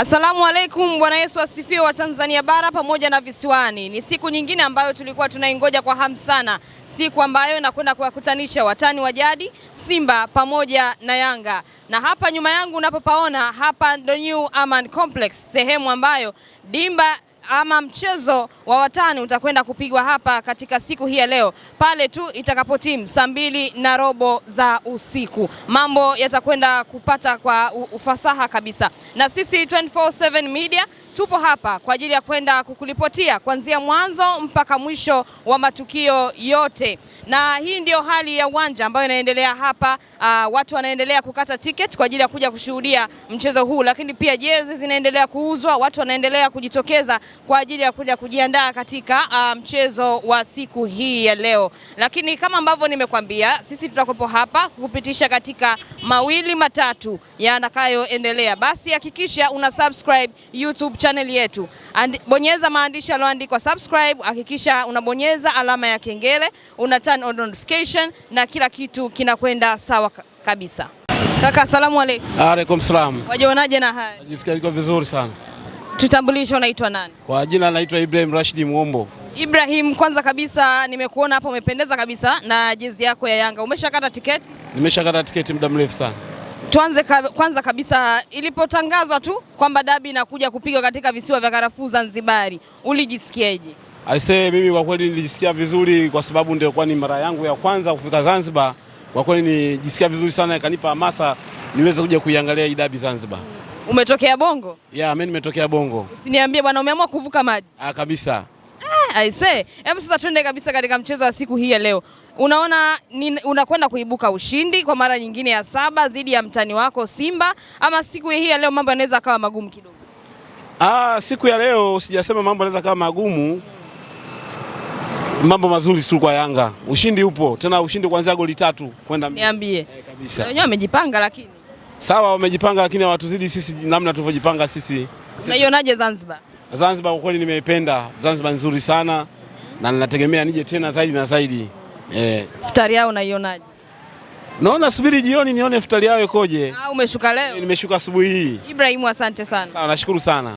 Asalamu alaikum, Bwana Yesu asifiwe wa Tanzania bara pamoja na visiwani. Ni siku nyingine ambayo tulikuwa tunaingoja kwa hamu sana. Siku ambayo inakwenda kuwakutanisha watani wa jadi Simba pamoja na Yanga. Na hapa nyuma yangu unapopaona hapa ndo New Aman Complex, sehemu ambayo dimba ama mchezo wa watani utakwenda kupigwa hapa katika siku hii ya leo pale tu itakapotimu saa 2:15 za usiku. Mambo yatakwenda kupata kwa ufasaha kabisa, na sisi 24/7 Media tupo hapa kwa ajili ya kwenda kukulipotia kuanzia mwanzo mpaka mwisho wa matukio yote. Na hii ndio hali ya uwanja ambayo inaendelea hapa. Watu wanaendelea kukata tiketi kwa ajili ya kuja kushuhudia mchezo huu, lakini pia jezi zinaendelea kuuzwa, watu wanaendelea kujitokeza kwa ajili ya kuja kujiandaa katika mchezo wa siku hii ya leo. Lakini kama ambavyo nimekwambia, sisi tutakupo hapa kukupitisha katika mawili matatu yanakayoendelea. Basi hakikisha una subscribe YouTube channel yetu. Bonyeza maandishi yaliyoandikwa subscribe, hakikisha unabonyeza alama ya kengele, una turn on notification na kila kitu kinakwenda sawa kabisa. Kaka, asalamu alaykum. Alaykum salam. Wajionaje na haya? Najisikia niko vizuri sana. Tutambulisho, unaitwa nani? Kwa jina naitwa Ibrahim Rashid Muombo. Ibrahim, kwanza kabisa nimekuona hapo umependeza kabisa na jezi yako ya Yanga. Umeshakata tiketi? Nimeshakata tiketi muda mrefu sana. Tuanze kwanza kabisa, ilipotangazwa tu kwamba dabi inakuja kupigwa katika visiwa vya Karafuu Zanzibari, ulijisikiaje? Aisee, mimi kwa kweli nilijisikia vizuri kwa sababu ndio kwa ni mara yangu ya kwanza kufika Zanzibar. Kwa kweli nilijisikia vizuri sana, ikanipa hamasa niweze kuja kuiangalia hii dabi Zanzibar. Umetokea Bongo? Yeah, mimi nimetokea Bongo. Usiniambie bwana, umeamua kuvuka maji. Kabisa. Aisee, hebu sasa twende kabisa katika mchezo wa siku hii ya leo. Unaona unakwenda kuibuka ushindi kwa mara nyingine ya 7 dhidi ya mtani wako Simba, ama siku hii ya leo mambo yanaweza kawa magumu kidogo? Siku ya leo sijasema mambo yanaweza kawa magumu. Mambo mazuri tu kwa Yanga. Ushindi upo. Tena ushindi kuanzia goli 3 kwenda. Niambie. Kabisa. Wenyewe wamejipanga lakini. Sawa, wamejipanga lakini hawatuzidi sisi namna tulivyojipanga sisi. Unaionaje Zanzibar? Zanzibar kwa kweli nimeipenda. Zanzibar nzuri sana na ninategemea nije tena zaidi na zaidi. Futari yao unaionaje? Naona subiri jioni nione futari yao ikoje. Umeshuka leo? Nimeshuka asubuhi hii. Ibrahim, asante sana. Sawa, nashukuru sana.